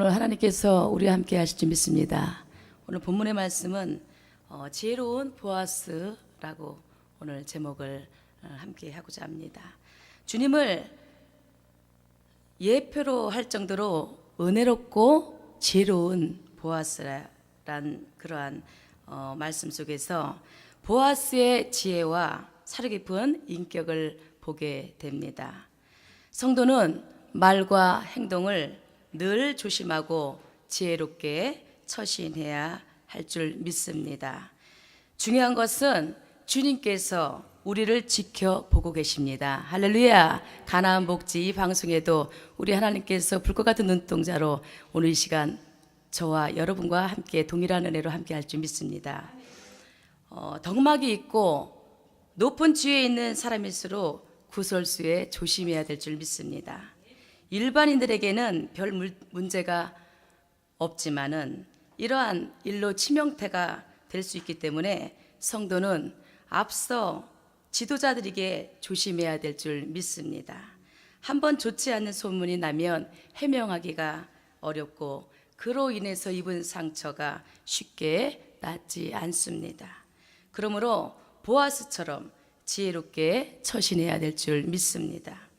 오늘 하나님께서 우리와 함께 하실 줄 믿습니다. 오늘 본문의 말씀은 지혜로운 보아스라고 오늘 제목을 함께 하고자 합니다. 주님을 예표로 할 정도로 은혜롭고 지혜로운 보아스란 그러한 말씀 속에서 보아스의 지혜와 사려 깊은 인격을 보게 됩니다. 성도는 말과 행동을 늘 조심하고 지혜롭게 처신해야 할 줄 믿습니다. 중요한 것은 주님께서 우리를 지켜보고 계십니다. 할렐루야. 가나안 복지 이 방송에도 우리 하나님께서 불꽃 같은 눈동자로 오늘 이 시간 저와 여러분과 함께 동일한 은혜로 함께 할 줄 믿습니다. 덕막이 있고 높은 지위에 있는 사람일수록 구설수에 조심해야 될 줄 믿습니다. 일반인들에게는 별 문제가 없지만은 이러한 일로 치명태가 될 수 있기 때문에 성도는 앞서 지도자들에게 조심해야 될 줄 믿습니다. 한번 좋지 않은 소문이 나면 해명하기가 어렵고 그로 인해서 입은 상처가 쉽게 낫지 않습니다. 그러므로 보아스처럼 지혜롭게 처신해야 될 줄 믿습니다.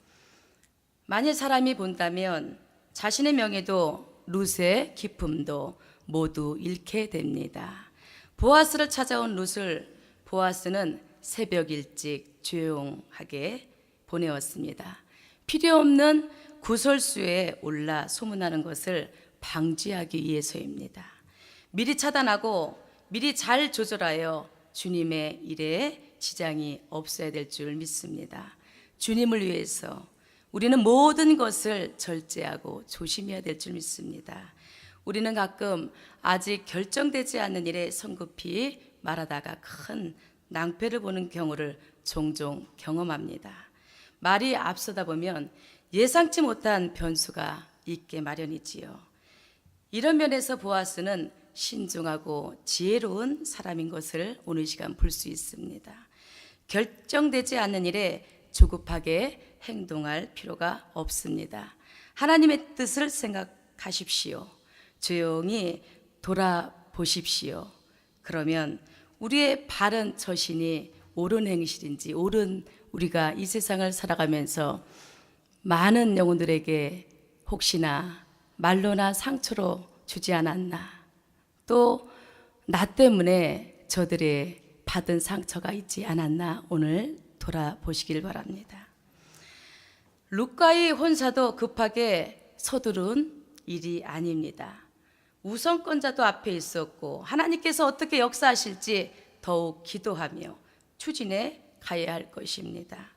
만일 사람이 본다면 자신의 명예도 룻의 기품도 모두 잃게 됩니다. 보아스를 찾아온 룻을 보아스는 새벽 일찍 조용하게 보내었습니다. 필요 없는 구설수에 올라 소문나는 것을 방지하기 위해서입니다. 미리 차단하고 미리 잘 조절하여 주님의 일에 지장이 없어야 될 줄 믿습니다. 주님을 위해서 우리는 모든 것을 절제하고 조심해야 될 줄 믿습니다. 우리는 가끔 아직 결정되지 않는 일에 성급히 말하다가 큰 낭패를 보는 경우를 종종 경험합니다. 말이 앞서다 보면 예상치 못한 변수가 있게 마련이지요. 이런 면에서 보아스는 신중하고 지혜로운 사람인 것을 오늘 시간 볼 수 있습니다. 결정되지 않는 일에 조급하게 행동할 필요가 없습니다. 하나님의 뜻을 생각하십시오. 조용히 돌아보십시오. 그러면 우리의 바른 처신이 옳은 행실인지, 옳은 우리가 이 세상을 살아가면서 많은 영혼들에게 혹시나 말로나 상처로 주지 않았나, 또 나 때문에 저들의 받은 상처가 있지 않았나 오늘 돌아보시길 바랍니다. 룻과의 혼사도 급하게 서두른 일이 아닙니다. 우선권자도 앞에 있었고 하나님께서 어떻게 역사하실지 더욱 기도하며 추진해 가야 할 것입니다.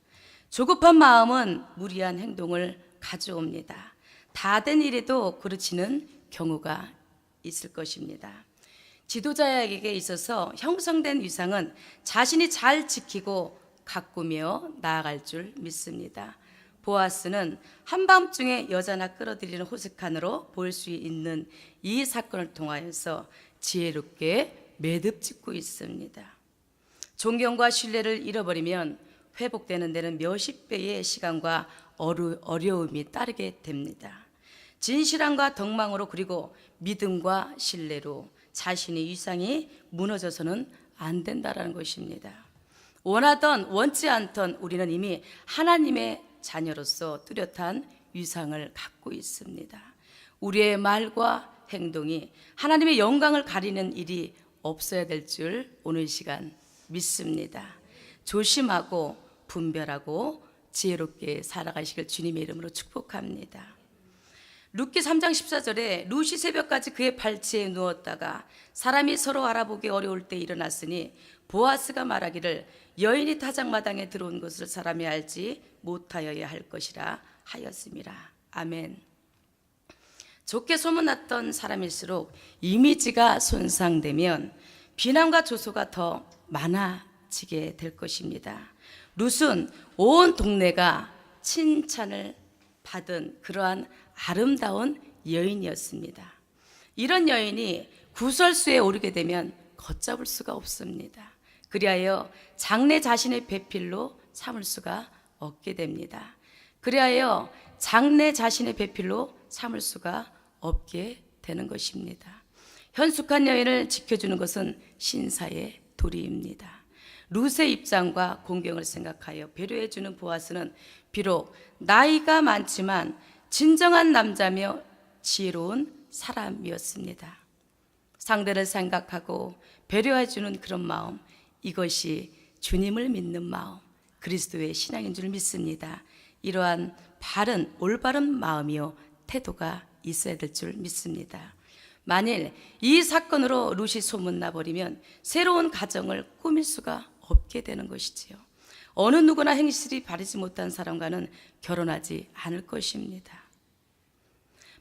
조급한 마음은 무리한 행동을 가져옵니다. 다 된 일에도 그르치는 경우가 있을 것입니다. 지도자에게 있어서 형성된 위상은 자신이 잘 지키고 가꾸며 나아갈 줄 믿습니다. 보아스는 한밤중에 여자나 끌어들이는 호색한으로 보일 수 있는 이 사건을 통하여서 지혜롭게 매듭 짓고 있습니다. 존경과 신뢰를 잃어버리면 회복되는 데는 몇십 배의 시간과 어려움이 따르게 됩니다. 진실함과 덕망으로 그리고 믿음과 신뢰로 자신의 위상이 무너져서는 안 된다라는 것입니다. 원하던 원치 않던 우리는 이미 하나님의 자녀로서 뚜렷한 위상을 갖고 있습니다. 우리의 말과 행동이 하나님의 영광을 가리는 일이 없어야 될 줄 오늘 시간 믿습니다. 조심하고 분별하고 지혜롭게 살아가시길 주님의 이름으로 축복합니다. 룻기 3장 14절에 룻이 새벽까지 그의 발치에 누웠다가 사람이 서로 알아보기 어려울 때 일어났으니 보아스가 말하기를 여인이 타작마당에 들어온 것을 사람이 알지 못하여야 할 것이라 하였음이라. 아멘. 좋게 소문났던 사람일수록 이미지가 손상되면 비난과 조소가 더 많아지게 될 것입니다. 룻은 온 동네가 칭찬을 받은 그러한 아름다운 여인이었습니다. 이런 여인이 구설수에 오르게 되면 걷잡을 수가 없습니다. 그리하여 장래 자신의 배필로 삼을 수가 없게 됩니다. 그리하여 장래 자신의 배필로 삼을 수가 없게 되는 것입니다. 현숙한 여인을 지켜주는 것은 신사의 도리입니다. 룻의 입장과 공경을 생각하여 배려해주는 보아스는 비록 나이가 많지만 진정한 남자며 지혜로운 사람이었습니다. 상대를 생각하고 배려해주는 그런 마음, 이것이 주님을 믿는 마음, 그리스도의 신앙인 줄 믿습니다. 이러한 바른 올바른 마음이요 태도가 있어야 될 줄 믿습니다. 만일 이 사건으로 룻이 소문나 버리면 새로운 가정을 꾸밀 수가 없게 되는 것이지요. 어느 누구나 행실이 바르지 못한 사람과는 결혼하지 않을 것입니다.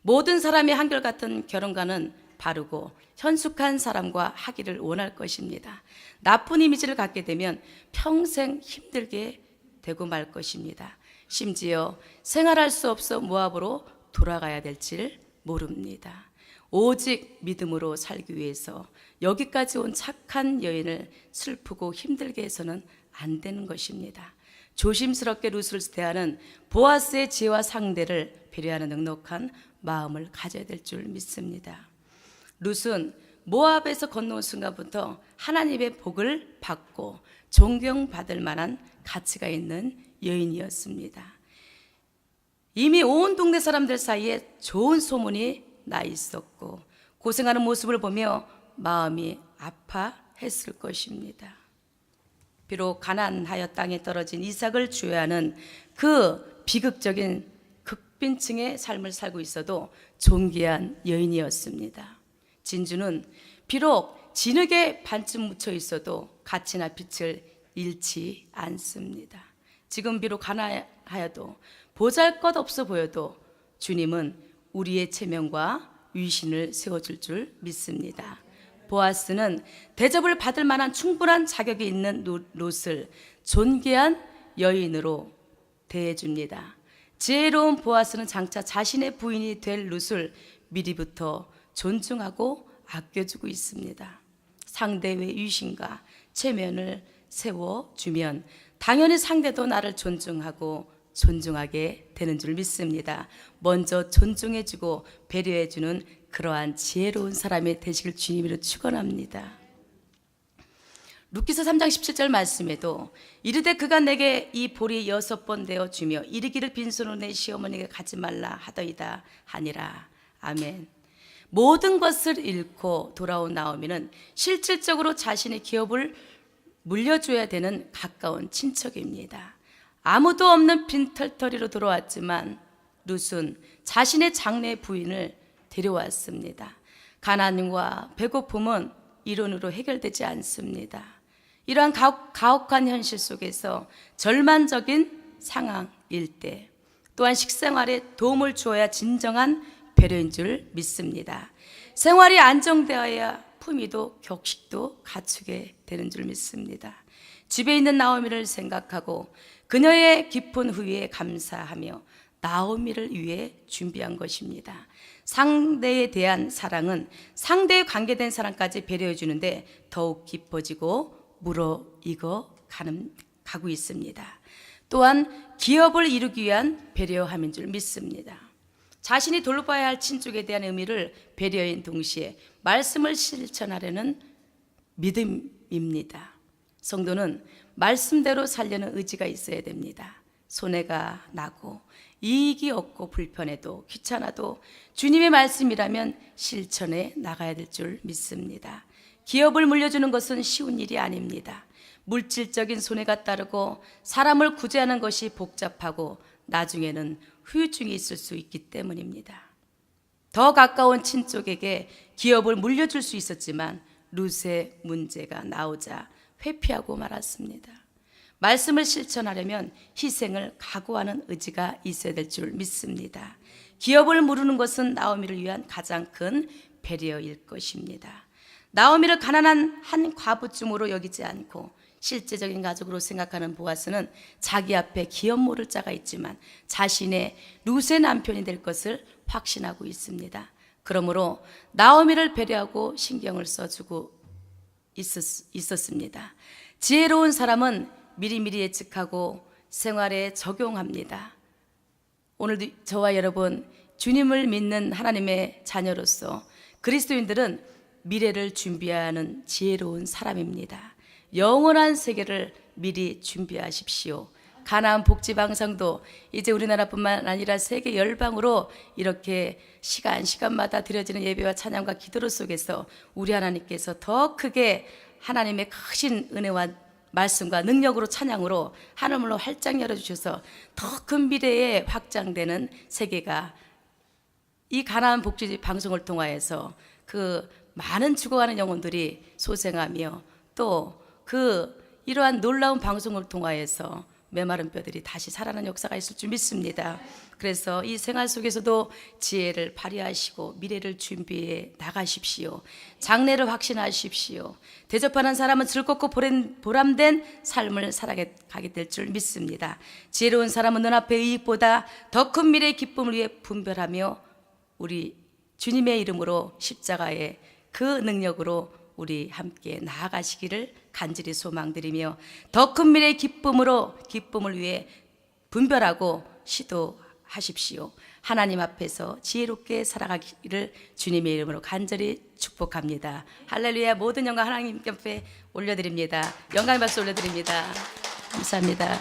모든 사람이 한결같은 결혼과는 바르고 현숙한 사람과 하기를 원할 것입니다. 나쁜 이미지를 갖게 되면 평생 힘들게 되고 말 것입니다. 심지어 생활할 수 없어 모압으로 돌아가야 될지 모릅니다. 오직 믿음으로 살기 위해서 여기까지 온 착한 여인을 슬프고 힘들게 해서는 안 되는 것입니다. 조심스럽게 룻을 대하는 보아스의 지혜와 상대를 배려하는 넉넉한 마음을 가져야 될 줄 믿습니다. 룻은 모압에서 건너온 순간부터 하나님의 복을 받고 존경받을 만한 가치가 있는 여인이었습니다. 이미 온 동네 사람들 사이에 좋은 소문이 나 있었고 고생하는 모습을 보며 마음이 아파했을 것입니다. 비록 가난하여 땅에 떨어진 이삭을 주야하는 그 비극적인 극빈층의 삶을 살고 있어도 존귀한 여인이었습니다. 진주는 비록 진흙에 반쯤 묻혀 있어도 가치나 빛을 잃지 않습니다. 지금 비록 가난하여도 보잘것없어 보여도 주님은 우리의 체면과 위신을 세워줄 줄 믿습니다. 보아스는 대접을 받을 만한 충분한 자격이 있는 룻을 존귀한 여인으로 대해줍니다. 지혜로운 보아스는 장차 자신의 부인이 될 룻을 미리부터 존중하고 아껴주고 있습니다. 상대의 위신과 체면을 세워주면 당연히 상대도 나를 존중하고 존중하게 되는 줄 믿습니다. 먼저 존중해주고 배려해주는 그러한 지혜로운 사람이 되시길 주님으로 축원합니다. 룻기서 3장 17절 말씀에도 이르되 그가 내게 이 보리 6번 되어 주며 이르기를 빈손으로 내 시어머니에게 가지 말라 하더이다 하니라. 아멘. 모든 것을 잃고 돌아온 나오미는 실질적으로 자신의 기업을 물려줘야 되는 가까운 친척입니다. 아무도 없는 빈털터리로 돌아왔지만 룻은 자신의 장래 부인을 데려왔습니다. 가난과 배고픔은 이론으로 해결되지 않습니다. 이러한 가혹한 현실 속에서 절망적인 상황일 때 또한 식생활에 도움을 주어야 진정한 배려인 줄 믿습니다. 생활이 안정되어야 품위도 격식도 갖추게 되는 줄 믿습니다. 집에 있는 나오미를 생각하고 그녀의 깊은 후회에 감사하며 나오미를 위해 준비한 것입니다. 상대에 대한 사랑은 상대에 관계된 사람까지 배려해 주는데 더욱 깊어지고 무르익어 가고 있습니다. 또한 기업을 이루기 위한 배려함인 줄 믿습니다. 자신이 돌봐야 할 친족에 대한 의미를 배려인 동시에 말씀을 실천하려는 믿음입니다. 성도는 말씀대로 살려는 의지가 있어야 됩니다. 손해가 나고 이익이 없고 불편해도 귀찮아도 주님의 말씀이라면 실천해 나가야 될 줄 믿습니다. 기업을 물려주는 것은 쉬운 일이 아닙니다. 물질적인 손해가 따르고 사람을 구제하는 것이 복잡하고 나중에는 후유증이 있을 수 있기 때문입니다. 더 가까운 친족에게 기업을 물려줄 수 있었지만 룻의 문제가 나오자 회피하고 말았습니다. 말씀을 실천하려면 희생을 각오하는 의지가 있어야 될 줄 믿습니다. 기업을 물르는 것은 나오미를 위한 가장 큰 배려일 것입니다. 나오미를 가난한 한 과부쯤으로 여기지 않고 실제적인 가족으로 생각하는 보아스는 자기 앞에 기업 모를 자가 있지만 자신의 룻의 남편이 될 것을 확신하고 있습니다. 그러므로 나오미를 배려하고 신경을 써주고 있었습니다. 지혜로운 사람은 미리미리 예측하고 생활에 적용합니다. 오늘도 저와 여러분 주님을 믿는 하나님의 자녀로서 그리스도인들은 미래를 준비하는 지혜로운 사람입니다. 영원한 세계를 미리 준비하십시오. 가나안 복지방송도 이제 우리나라뿐만 아니라 세계 열방으로 이렇게 시간마다 드려지는 예배와 찬양과 기도 속에서 우리 하나님께서 더 크게 하나님의 크신 은혜와 말씀과 능력으로 찬양으로 하늘문을 활짝 열어주셔서 더 큰 미래에 확장되는 세계가 이 가나안 복지 방송을 통하여서 그 많은 죽어가는 영혼들이 소생하며 또 이러한 놀라운 방송을 통하여서 메마른 뼈들이 다시 살아나는 역사가 있을 줄 믿습니다. 그래서 이 생활 속에서도 지혜를 발휘하시고 미래를 준비해 나가십시오. 장래를 확신하십시오. 대접하는 사람은 즐겁고 보람된 삶을 살아가게 될 줄 믿습니다. 지혜로운 사람은 눈앞의 이익보다 더 큰 미래의 기쁨을 위해 분별하며 우리 주님의 이름으로 십자가의 그 능력으로 우리 함께 나아가시기를 간절히 소망드리며 더 큰 미래의 기쁨을 위해 분별하고 시도하십시오. 하나님 앞에서 지혜롭게 살아가기를 주님의 이름으로 간절히 축복합니다. 할렐루야. 모든 영광 하나님께 앞에 올려드립니다. 영광의 박수 올려드립니다. 감사합니다.